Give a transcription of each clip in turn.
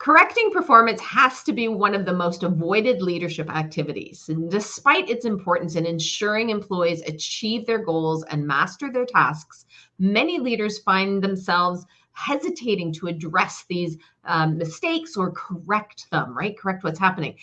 Correcting performance has to be one of the most avoided leadership activities. And despite its importance in ensuring employees achieve their goals and master their tasks, many leaders find themselves hesitating to address these mistakes or correct them, right? Correct what's happening.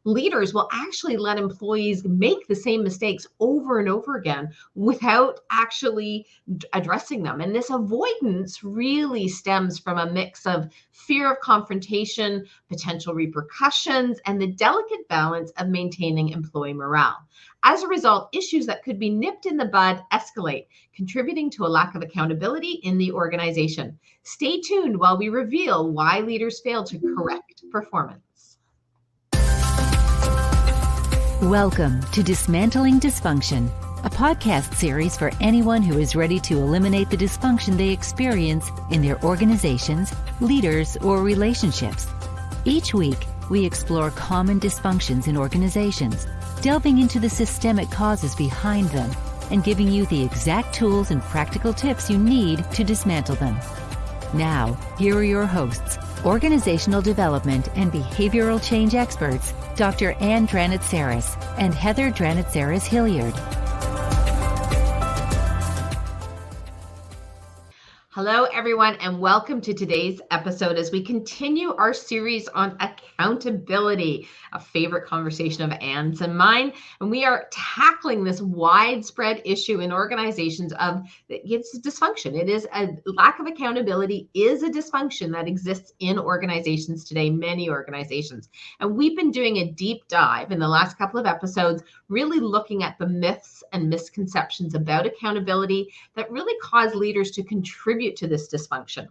Leaders will actually let employees make the same mistakes over and over again without actually addressing them. And this avoidance really stems from a mix of fear of confrontation, potential repercussions, and the delicate balance of maintaining employee morale. As a result, issues that could be nipped in the bud escalate, contributing to a lack of accountability in the organization. Stay tuned while we reveal why leaders fail to correct performance. Welcome to Dismantling Dysfunction, a podcast series for anyone who is ready to eliminate the dysfunction they experience in their organizations, leaders, or relationships. Each week, we explore common dysfunctions in organizations, delving into the systemic causes behind them, and giving you the exact tools and practical tips you need to dismantle them. Now, here are your hosts, organizational development and behavioral change experts, Dr. Anne Dranitsaris and Heather Dranitsaris-Hilliard. Hello, everyone, and welcome to today's episode as we continue our series on accountability, a favorite conversation of Anne's and mine. And we are tackling this widespread issue in organizations of it's dysfunction. It is a lack of accountability is a dysfunction that exists in organizations today, many organizations. And we've been doing a deep dive in the last couple of episodes, really looking at the myths and misconceptions about accountability that really cause leaders to contribute to this dysfunction.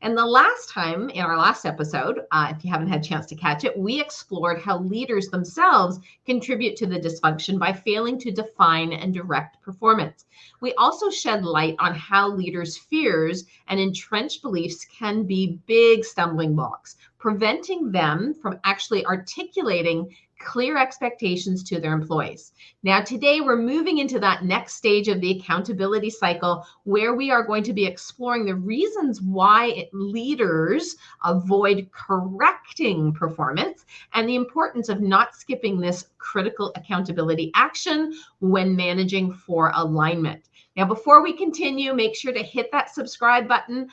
And the last time in our last episode, if you haven't had a chance to catch it, we explored how leaders themselves contribute to the dysfunction by failing to define and direct performance. We also shed light on how leaders' fears and entrenched beliefs can be big stumbling blocks, preventing them from actually articulating clear expectations to their employees. Now, today we're moving into that next stage of the accountability cycle where we are going to be exploring the reasons why leaders avoid correcting performance and the importance of not skipping this critical accountability action when managing for alignment. Now, before we continue, make sure to hit that subscribe button.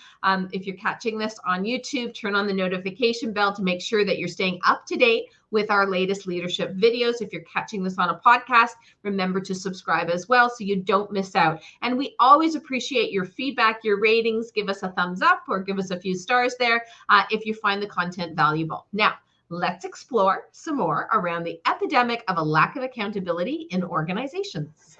If you're catching this on YouTube, turn on the notification bell to make sure that you're staying up to date with our latest leadership videos. If you're catching this on a podcast, remember to subscribe as well so you don't miss out. And we always appreciate your feedback, your ratings. Give us a thumbs up or give us a few stars there if you find the content valuable. Now, let's explore some more around the epidemic of a lack of accountability in organizations.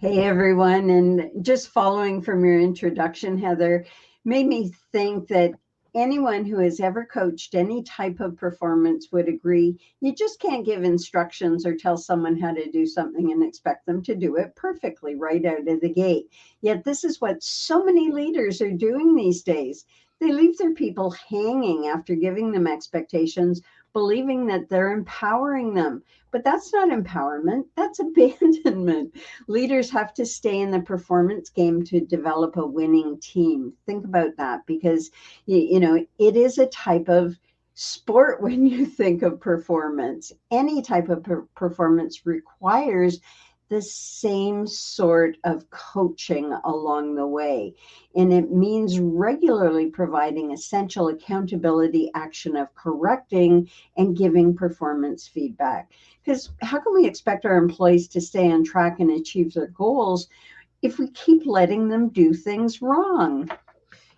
Hey, everyone. And just following from your introduction, Heather, made me think that anyone who has ever coached any type of performance would agree you just can't give instructions or tell someone how to do something and expect them to do it perfectly right out of the gate. Yet this is what so many leaders are doing these days. They leave their people hanging after giving them expectations, believing that they're empowering them. But that's not empowerment, that's abandonment. Leaders have to stay in the performance game to develop a winning team. Think about that, because it is a type of sport when you think of performance. Any type of performance requires the same sort of coaching along the way. And it means regularly providing essential accountability action of correcting and giving performance feedback. Because how can we expect our employees to stay on track and achieve their goals if we keep letting them do things wrong?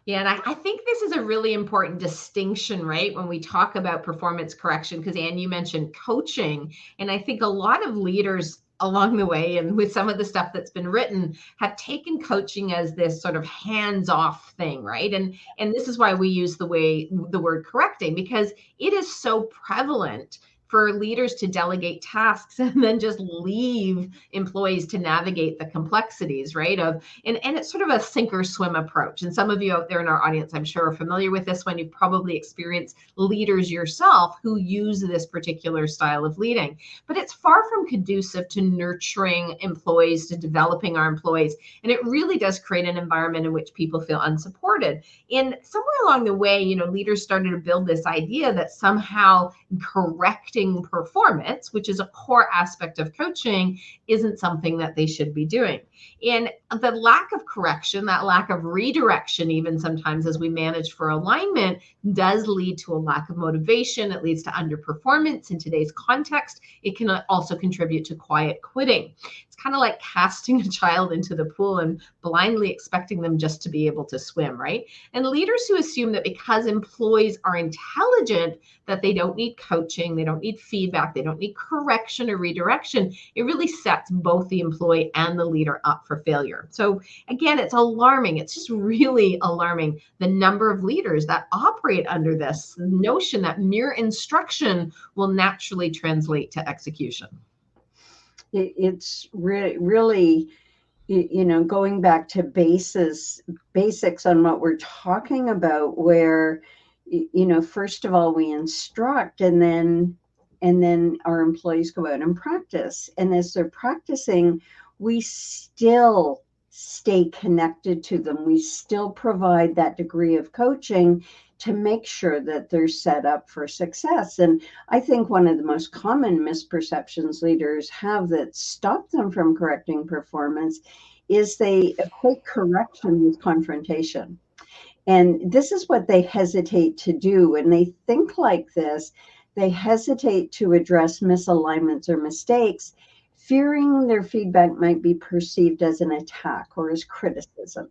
Yeah, and I think this is a really important distinction, right? When we talk about performance correction, because Anne, you mentioned coaching, and I think a lot of leaders along the way and with some of the stuff that's been written have taken coaching as this sort of hands-off thing, right? And this is why we use the word correcting, because it is so prevalent for leaders to delegate tasks and then just leave employees to navigate the complexities, right? And it's sort of a sink or swim approach. And some of you out there in our audience, I'm sure, are familiar with this one. You've probably experienced leaders yourself who use this particular style of leading. But it's far from conducive to nurturing employees, to developing our employees. And it really does create an environment in which people feel unsupported. And somewhere along the way, leaders started to build this idea that somehow correcting performance, which is a core aspect of coaching, isn't something that they should be doing. And the lack of correction, that lack of redirection, even sometimes as we manage for alignment, does lead to a lack of motivation. It leads to underperformance in today's context. It can also contribute to quiet quitting. It's kind of like casting a child into the pool and blindly expecting them just to be able to swim, right? And leaders who assume that because employees are intelligent, that they don't need coaching, they don't need feedback, they don't need correction or redirection, it really sets both the employee and the leader up for failure. So again, it's alarming. It's just really alarming, the number of leaders that operate under this notion that mere instruction will naturally translate to execution. It's really, going back to basics on what we're talking about, where, first of all, we instruct, and then our employees go out and practice. And as they're practicing, we still stay connected to them. We still provide that degree of coaching to make sure that they're set up for success. And I think one of the most common misperceptions leaders have that stop them from correcting performance is they equate correction with confrontation. And this is what they hesitate to do. When they think like this, they hesitate to address misalignments or mistakes, fearing their feedback might be perceived as an attack or as criticism.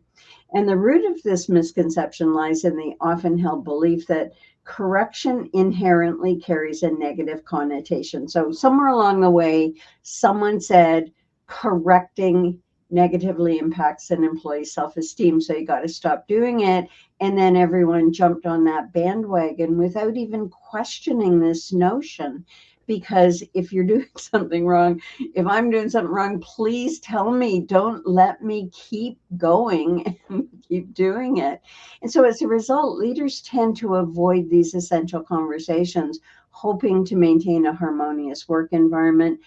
And the root of this misconception lies in the often held belief that correction inherently carries a negative connotation. So somewhere along the way, someone said correcting negatively impacts an employee's self-esteem, so you got to stop doing it. And then everyone jumped on that bandwagon without even questioning this notion. Because if you're doing something wrong, if I'm doing something wrong, please tell me. Don't let me keep going and keep doing it. And so as a result, leaders tend to avoid these essential conversations, hoping to maintain a harmonious work environment,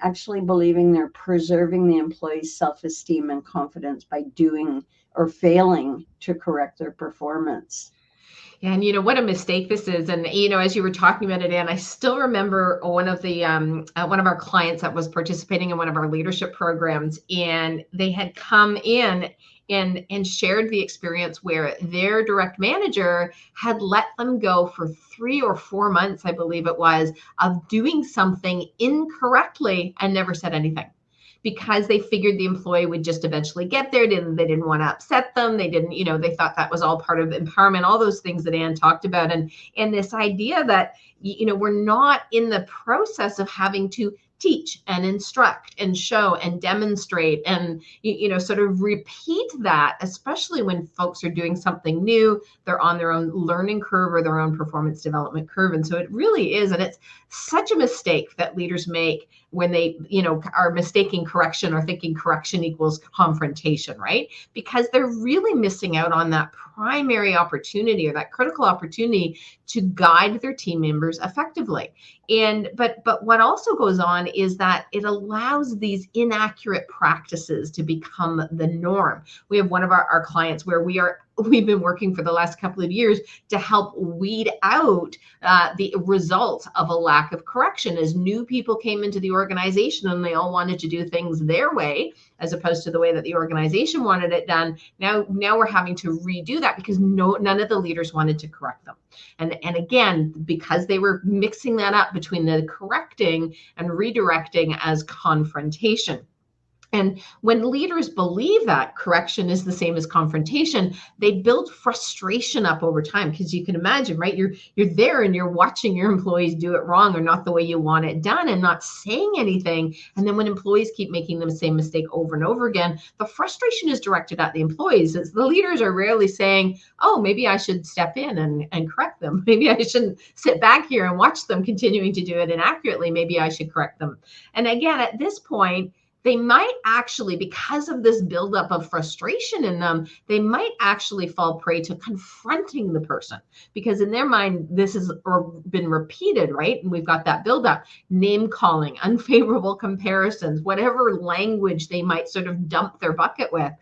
actually believing they're preserving the employee's self-esteem and confidence by doing or failing to correct their performance. Yeah, and what a mistake this is. And as you were talking about it, Anne, I still remember one of our clients that was participating in one of our leadership programs, and they had come in and shared the experience where their direct manager had let them go for 3 or 4 months, I believe it was, of doing something incorrectly and never said anything, because they figured the employee would just eventually get there. They didn't want to upset them. They didn't, they thought that was all part of empowerment, all those things that Anne talked about. And this idea that, we're not in the process of having to teach and instruct and show and demonstrate and, sort of repeat that, especially when folks are doing something new, they're on their own learning curve or their own performance development curve. And so it really is, and it's such a mistake that leaders make when they, are mistaking correction or thinking correction equals confrontation, right? Because they're really missing out on that primary opportunity or that critical opportunity to guide their team members effectively. But what also goes on is that it allows these inaccurate practices to become the norm. We have one of our clients where we've been working for the last couple of years to help weed out the results of a lack of correction as new people came into the organization and they all wanted to do things their way as opposed to the way that the organization wanted it done. Now we're having to redo that because none of the leaders wanted to correct them. And again, because they were mixing that up between the correcting and redirecting as confrontation. And when leaders believe that correction is the same as confrontation, they build frustration up over time, because you can imagine, right? You're there and you're watching your employees do it wrong or not the way you want it done and not saying anything. And then when employees keep making the same mistake over and over again, the frustration is directed at the employees. As the leaders are rarely saying, oh, maybe I should step in and correct them. Maybe I shouldn't sit back here and watch them continuing to do it inaccurately. Maybe I should correct them. And again, at this point, they might actually, because of this buildup of frustration in them, they might actually fall prey to confronting the person, because in their mind, this has been repeated, right? And we've got that buildup, name calling, unfavorable comparisons, whatever language they might sort of dump their bucket with,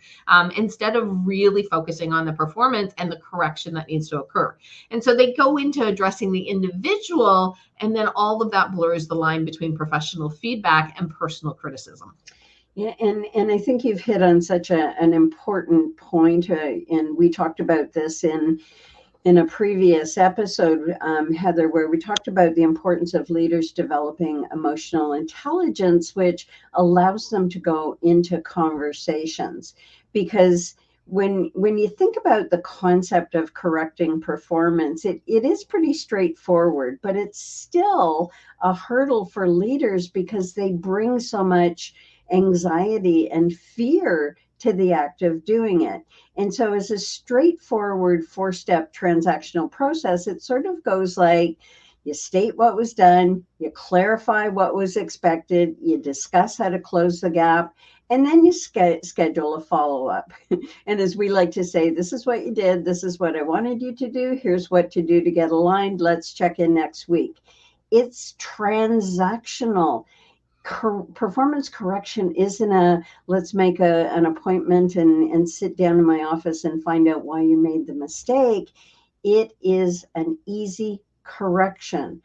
instead of really focusing on the performance and the correction that needs to occur. And so they go into addressing the individual, and then all of that blurs the line between professional feedback and personal criticism. Yeah, and I think you've hit on such an important point, and we talked about this in a previous episode, Heather, where we talked about the importance of leaders developing emotional intelligence, which allows them to go into conversations. Because when you think about the concept of correcting performance, it is pretty straightforward, but it's still a hurdle for leaders because they bring so much anxiety and fear to the act of doing it. And so as a straightforward 4-step transactional process, it sort of goes like, you state what was done, you clarify what was expected, you discuss how to close the gap, and then you schedule a follow-up. And as we like to say, this is what you did, this is what I wanted you to do, here's what to do to get aligned, let's check in next week. It's transactional. Performance correction isn't let's make an appointment and sit down in my office and find out why you made the mistake. It is an easy correction.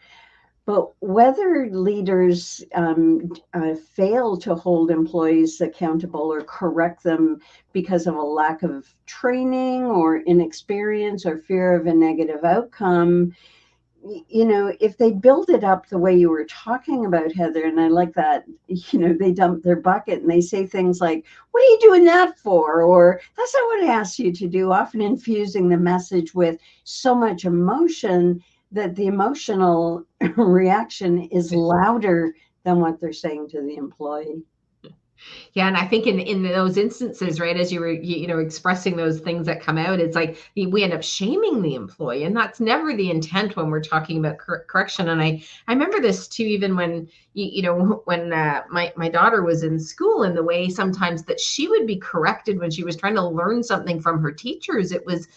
But whether leaders fail to hold employees accountable or correct them because of a lack of training or inexperience or fear of a negative outcome, if they build it up the way you were talking about, Heather, and I like that, they dump their bucket and they say things like, what are you doing that for? Or that's not what I asked you to do, often infusing the message with so much emotion that the emotional reaction is louder than what they're saying to the employee. Yeah, and I think in those instances, right, as you were, expressing those things that come out, it's like we end up shaming the employee, and that's never the intent when we're talking about correction. And I remember this too, even when when my daughter was in school, and the way sometimes that she would be corrected when she was trying to learn something from her teachers, it was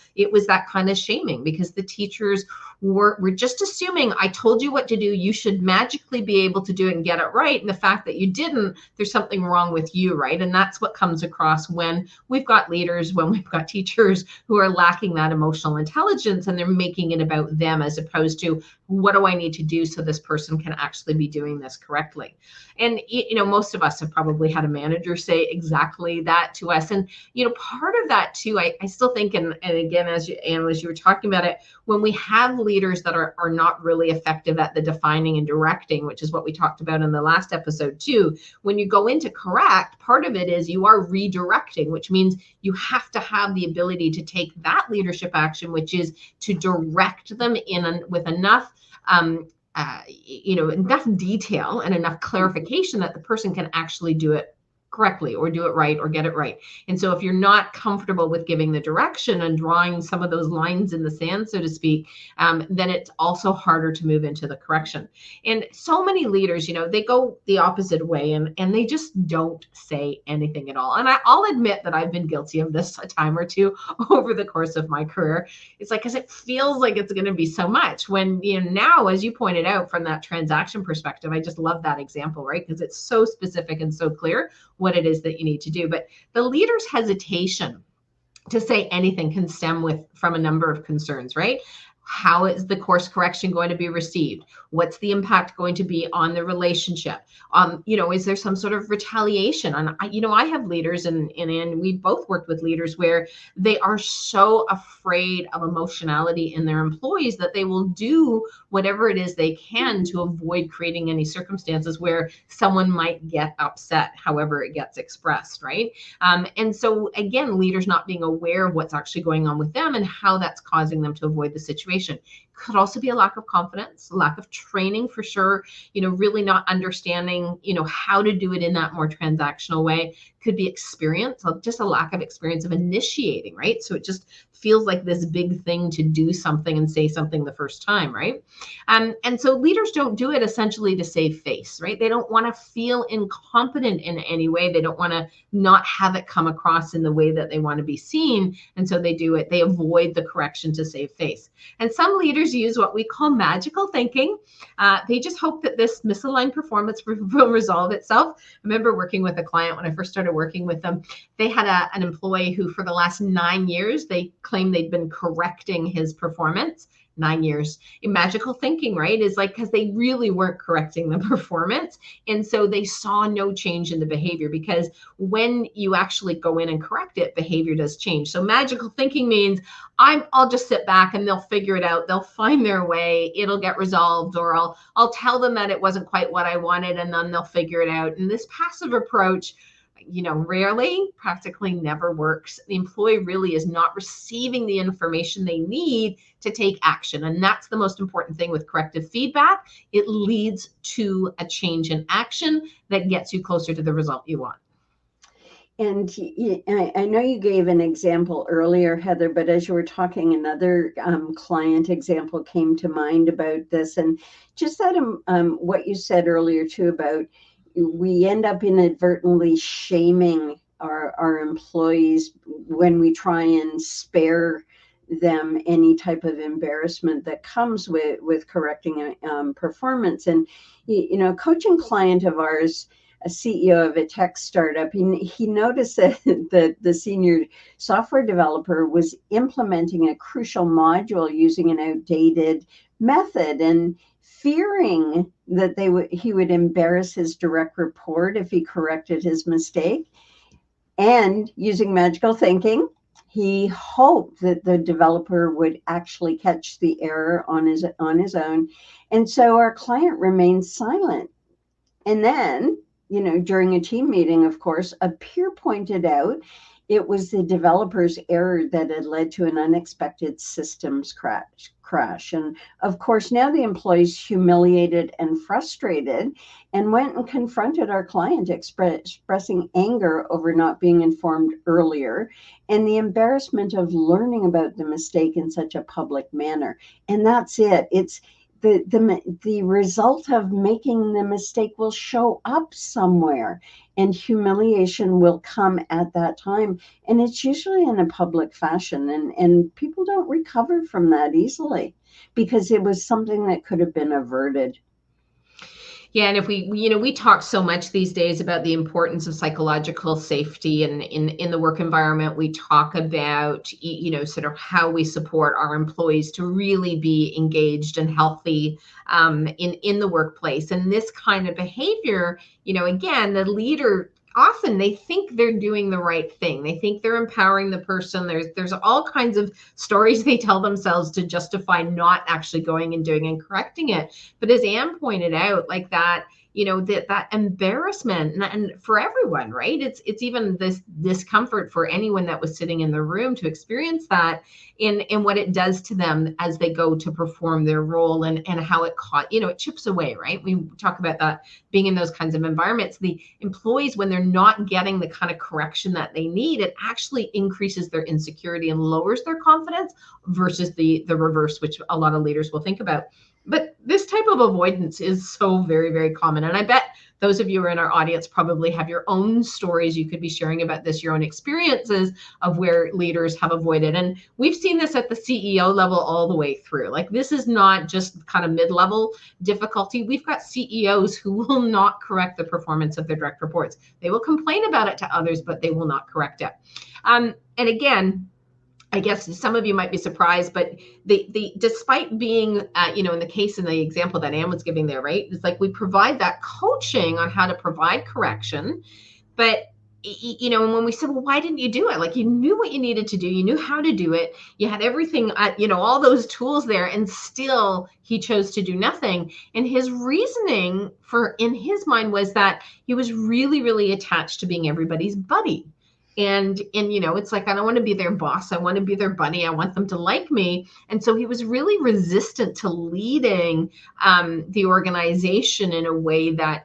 that kind of shaming, because the teachers were just assuming, I told you what to do, you should magically be able to do it and get it right. And the fact that you didn't, there's something wrong with you, right? And that's what comes across when we've got leaders, when we've got teachers who are lacking that emotional intelligence, and they're making it about them as opposed to, what do I need to do so this person can actually be doing this correctly? And, most of us have probably had a manager say exactly that to us. And, part of that too, I still think, and again, as you were talking about it, when we have leaders that are not really effective at the defining and directing, which is what we talked about in the last episode too, when you go into correct, part of it is you are redirecting, which means you have to have the ability to take that leadership action, which is to direct them with enough enough detail and enough clarification that the person can actually do it correctly or do it right or get it right. And so if you're not comfortable with giving the direction and drawing some of those lines in the sand, so to speak, then it's also harder to move into the correction. And so many leaders, they go the opposite way and they just don't say anything at all. And I'll admit that I've been guilty of this a time or two over the course of my career. It's like, because it feels like it's going to be so much when, now, as you pointed out from that transaction perspective, I just love that example, right? Because it's so specific and so clear what it is that you need to do. But the leader's hesitation to say anything can stem from a number of concerns, right? How is the course correction going to be received? What's the impact going to be on the relationship? Is there some sort of retaliation? And I have leaders, and we both worked with leaders where they are so afraid of emotionality in their employees that they will do whatever it is they can to avoid creating any circumstances where someone might get upset, however it gets expressed, right? And so again, leaders not being aware of what's actually going on with them and how that's causing them to avoid the situation. Could also be a lack of confidence, a lack of training for sure, really not understanding, how to do it in that more transactional way. Could be experience, just a lack of experience of initiating, right? So it just feels like this big thing to do something and say something the first time, right? And so leaders don't do it essentially to save face, right? They don't want to feel incompetent in any way. They don't want to not have it come across in the way that they want to be seen. And so they do it. They avoid the correction to save face. And some leaders use what we call magical thinking. They just hope that this misaligned performance will resolve itself. I remember working with a client when I first started working with them. They had an employee who for the last 9 years, they claimed they'd been correcting his performance. 9 years. Magical thinking, right, is like because they really weren't correcting the performance. And so they saw no change in the behavior, because when you actually go in and correct it, behavior does change. So magical thinking means I'll just sit back and they'll figure it out. They'll find their way. It'll get resolved, or I'll tell them that it wasn't quite what I wanted, and then they'll figure it out. And this passive approach, rarely, practically never works. The employee really is not receiving the information they need to take action. And that's the most important thing with corrective feedback. It leads to a change in action that gets you closer to the result you want. And I know you gave an example earlier, Heather, but as you were talking, another client example came to mind about this. And just that what you said earlier too about we end up inadvertently shaming our employees when we try and spare them any type of embarrassment that comes with correcting performance. And, a coaching client of ours, a CEO of a tech startup, he noticed that the senior software developer was implementing a crucial module using an outdated method, and fearing that he would embarrass his direct report if he corrected his mistake. And using magical thinking, he hoped that the developer would actually catch the error on his own. And so our client remained silent. And then, during a team meeting, of course, a peer pointed out it was the developer's error that had led to an unexpected systems crash. And of course, now the employee's humiliated and frustrated and went and confronted our client, expressing anger over not being informed earlier and the embarrassment of learning about the mistake in such a public manner. And that's it. It's the result of making the mistake will show up somewhere, and humiliation will come at that time. And it's usually in a public fashion, and people don't recover from that easily because it was something that could have been averted. Yeah, and if we talk so much these days about the importance of psychological safety, and in the work environment, we talk about, sort of how we support our employees to really be engaged and healthy in the workplace. And this kind of behavior, again, the leader, often they think they're doing the right thing. They think they're empowering the person. There's all kinds of stories they tell themselves to justify not actually going and doing and correcting it. But as Anne pointed out, like that, that embarrassment, and for everyone, right? It's even this discomfort for anyone that was sitting in the room to experience that in what it does to them as they go to perform their role, and how it it chips away, right? We talk about that being in those kinds of environments. The employees, when they're not getting the kind of correction that they need, it actually increases their insecurity and lowers their confidence versus the reverse, which a lot of leaders will think about. But this type of avoidance is so very, very common. And I bet those of you who are in our audience probably have your own stories you could be sharing about this, your own experiences of where leaders have avoided. And we've seen this at the CEO level all the way through. Like, this is not just kind of mid-level difficulty. We've got CEOs who will not correct the performance of their direct reports. They will complain about it to others, but they will not correct it. And again, I guess some of you might be surprised, but despite being, in the case in the example that Anne was giving there, right? It's like we provide that coaching on how to provide correction, but and when we said, well, why didn't you do it? Like, you knew what you needed to do. You knew how to do it. You had everything, all those tools there, and still he chose to do nothing. And his reasoning in his mind was that he was really, really attached to being everybody's buddy. And it's like, I don't want to be their boss. I want to be their buddy. I want them to like me. And so he was really resistant to leading the organization in a way that,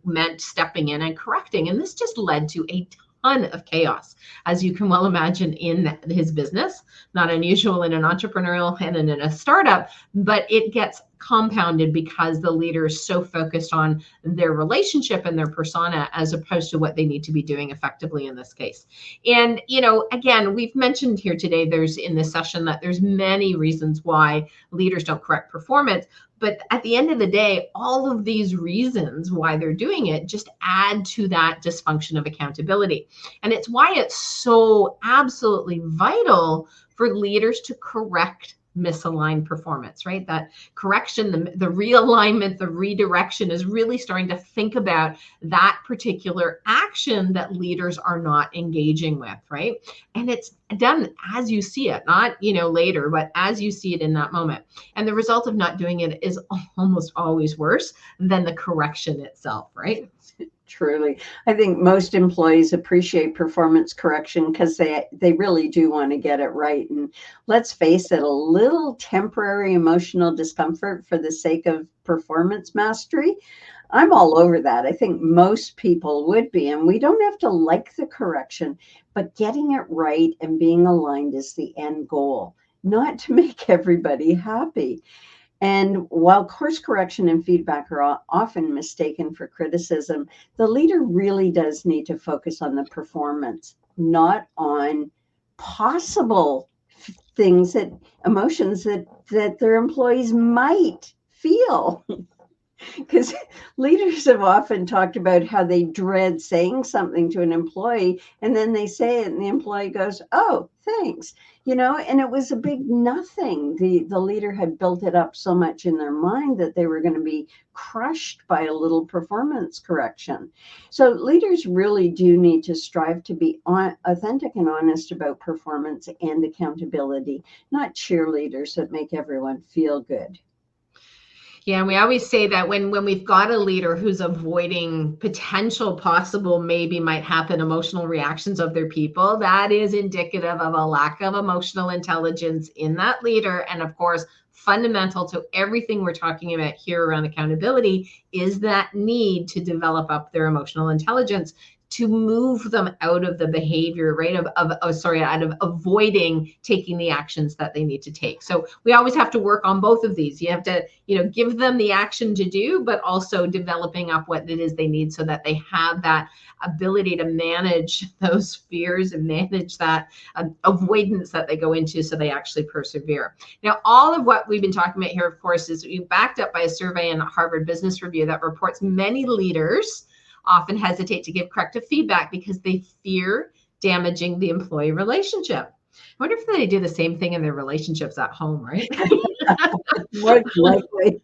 meant stepping in and correcting. And this just led to a ton of chaos, as you can well imagine, in his business. Not unusual in an entrepreneurial and in a startup, but it gets compounded because the leader is so focused on their relationship and their persona as opposed to what they need to be doing effectively in this case. And, again, we've mentioned here today, in this session, that there's many reasons why leaders don't correct performance. But at the end of the day, all of these reasons why they're doing it just add to that dysfunction of accountability. And it's why it's so absolutely vital for leaders to correct misaligned performance, right? That correction, the realignment, the redirection is really starting to think about that particular action that leaders are not engaging with, right? And it's done as you see it, not, later, but as you see it in that moment. And the result of not doing it is almost always worse than the correction itself, right? Truly. I think most employees appreciate performance correction because they really do want to get it right. And let's face it, a little temporary emotional discomfort for the sake of performance mastery, I'm all over that. I think most people would be, and we don't have to like the correction, but getting it right and being aligned is the end goal, not to make everybody happy. And while course correction and feedback are often mistaken for criticism, the leader really does need to focus on the performance, not on possible emotions that their employees might feel. Because leaders have often talked about how they dread saying something to an employee, and then they say it and the employee goes, oh, thanks. And it was a big nothing. The leader had built it up so much in their mind that they were going to be crushed by a little performance correction. So leaders really do need to strive to be authentic and honest about performance and accountability, not cheerleaders that make everyone feel good. Yeah, and we always say that when we've got a leader who's avoiding potential possible maybe might happen emotional reactions of their people, that is indicative of a lack of emotional intelligence in that leader. And of course, fundamental to everything we're talking about here around accountability is that need to develop up their emotional intelligence to move them out of the behavior, right? Out of avoiding taking the actions that they need to take. So we always have to work on both of these. You have to, give them the action to do, but also developing up what it is they need so that they have that ability to manage those fears and manage that avoidance that they go into so they actually persevere. Now, all of what we've been talking about here, of course, is backed up by a survey in Harvard Business Review that reports many leaders often hesitate to give corrective feedback because they fear damaging the employee relationship. I wonder if they do the same thing in their relationships at home, right? More likely.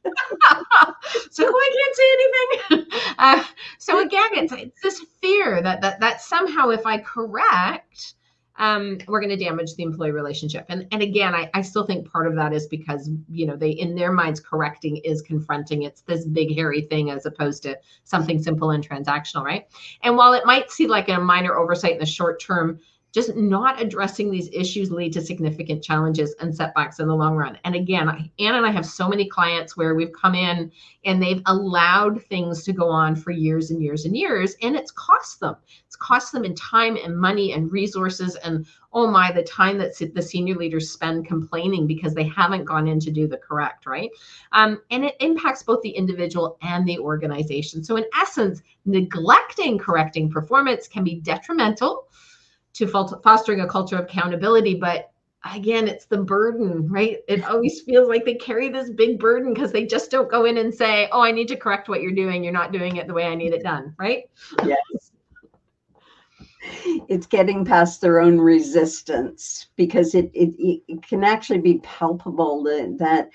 So I can't say anything. So again, it's this fear that somehow if I correct, we're going to damage the employee relationship. And again, I still think part of that is because, they, in their minds, correcting is confronting. It's this big, hairy thing as opposed to something simple and transactional, right? And while it might seem like a minor oversight in the short term, just not addressing these issues lead to significant challenges and setbacks in the long run. And again, Anne and I have so many clients where we've come in and they've allowed things to go on for years and years and years, and it's cost them. It's cost them in time and money and resources, and oh my, the time that the senior leaders spend complaining because they haven't gone in to do the correct, right? And it impacts both the individual and the organization. So in essence, neglecting correcting performance can be detrimental to fostering a culture of accountability. But again, it's the burden, right? It always feels like they carry this big burden because they just don't go in and say, oh, I need to correct what you're doing. You're not doing it the way I need it done, right? Yes. It's getting past their own resistance, because it can actually be palpable that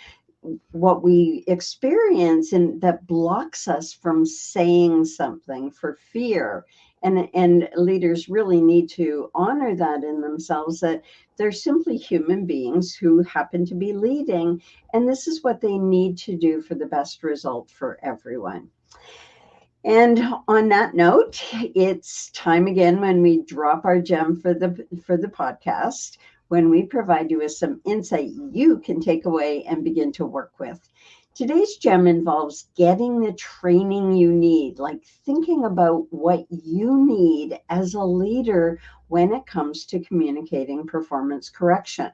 what we experience and that blocks us from saying something for fear. And leaders really need to honor that in themselves, that they're simply human beings who happen to be leading, and this is what they need to do for the best result for everyone. And on that note, it's time again when we drop our gem for the podcast, when we provide you with some insight you can take away and begin to work with. Today's gem involves getting the training you need, like thinking about what you need as a leader when it comes to communicating performance correction.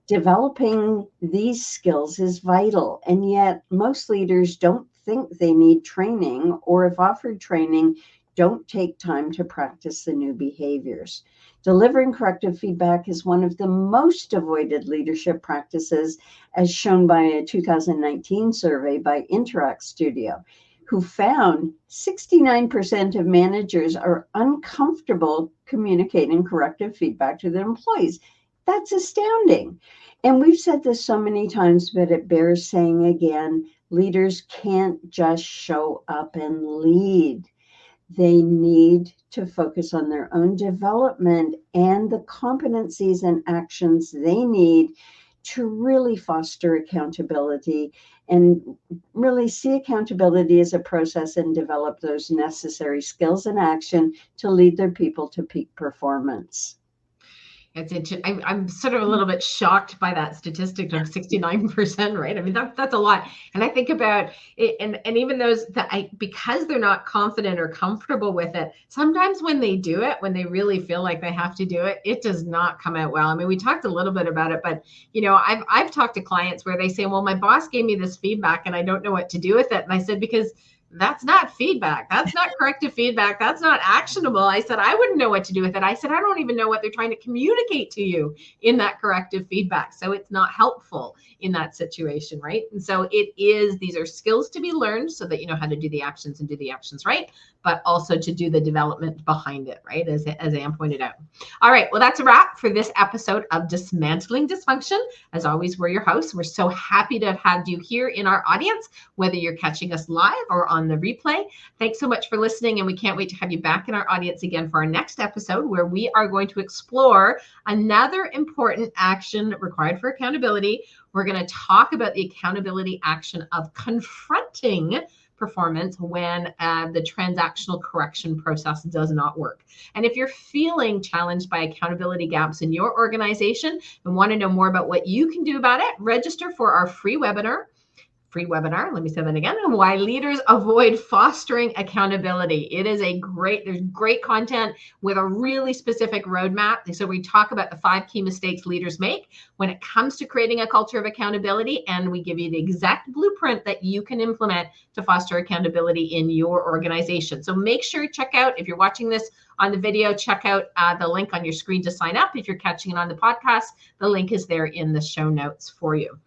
Developing these skills is vital, and yet most leaders don't think they need training, or if offered training, don't take time to practice the new behaviors. Delivering corrective feedback is one of the most avoided leadership practices, as shown by a 2019 survey by Interact Studio, who found 69% of managers are uncomfortable communicating corrective feedback to their employees. That's astounding. And we've said this so many times, but it bears saying again, leaders can't just show up and lead. They need to focus on their own development and the competencies and actions they need to really foster accountability and really see accountability as a process and develop those necessary skills and action to lead their people to peak performance. I'm sort of a little bit shocked by that statistic of 69%, right? I mean, that's a lot. And I think about it, and even those that because they're not confident or comfortable with it, sometimes when they do it, when they really feel like they have to do it, it does not come out well. I mean, we talked a little bit about it, but I've talked to clients where they say, well, my boss gave me this feedback and I don't know what to do with it. And I said, because that's not feedback. That's not corrective feedback. That's not actionable. I said, I wouldn't know what to do with it. I said, I don't even know what they're trying to communicate to you in that corrective feedback. So it's not helpful in that situation, right? And so these are skills to be learned so that you know how to do the actions and do the actions right, but also to do the development behind it, right? As Anne pointed out. All right, well, that's a wrap for this episode of Dismantling Dysfunction. As always, we're your hosts. We're so happy to have had you here in our audience, whether you're catching us live or on the replay. Thanks so much for listening, and we can't wait to have you back in our audience again for our next episode, where we are going to explore another important action required for accountability. We're going to talk about the accountability action of confronting performance when the transactional correction process does not work. And if you're feeling challenged by accountability gaps in your organization and want to know more about what you can do about it, register for our free webinar. Let me say that again. Why leaders avoid fostering accountability. There's great content with a really specific roadmap. So we talk about the 5 key mistakes leaders make when it comes to creating a culture of accountability. And we give you the exact blueprint that you can implement to foster accountability in your organization. So make sure you check out, if you're watching this on the video, check out the link on your screen to sign up. If you're catching it on the podcast, the link is there in the show notes for you.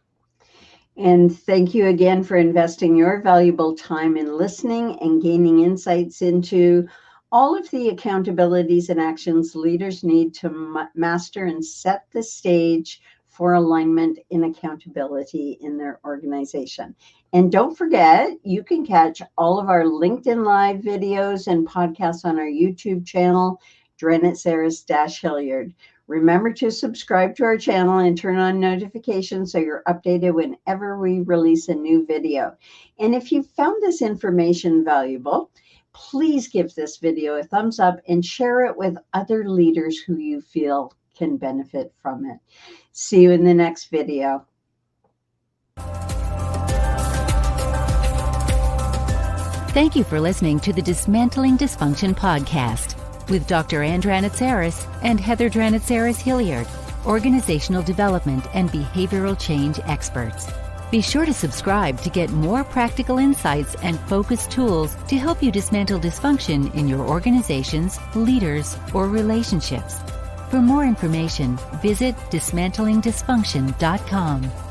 And thank you again for investing your valuable time in listening and gaining insights into all of the accountabilities and actions leaders need to master and set the stage for alignment in accountability in their organization. And don't forget, you can catch all of our LinkedIn Live videos and podcasts on our YouTube channel, Dranitsaris-Hilliard. Remember to subscribe to our channel and turn on notifications so you're updated whenever we release a new video. And if you found this information valuable, please give this video a thumbs up and share it with other leaders who you feel can benefit from it. See you in the next video. Thank you for listening to the Dismantling Dysfunction podcast with Dr. Anne Dranitsaris and Heather Dranitsaris-Hilliard, organizational development and behavioral change experts. Be sure to subscribe to get more practical insights and focused tools to help you dismantle dysfunction in your organizations, leaders, or relationships. For more information, visit dismantlingdysfunction.com.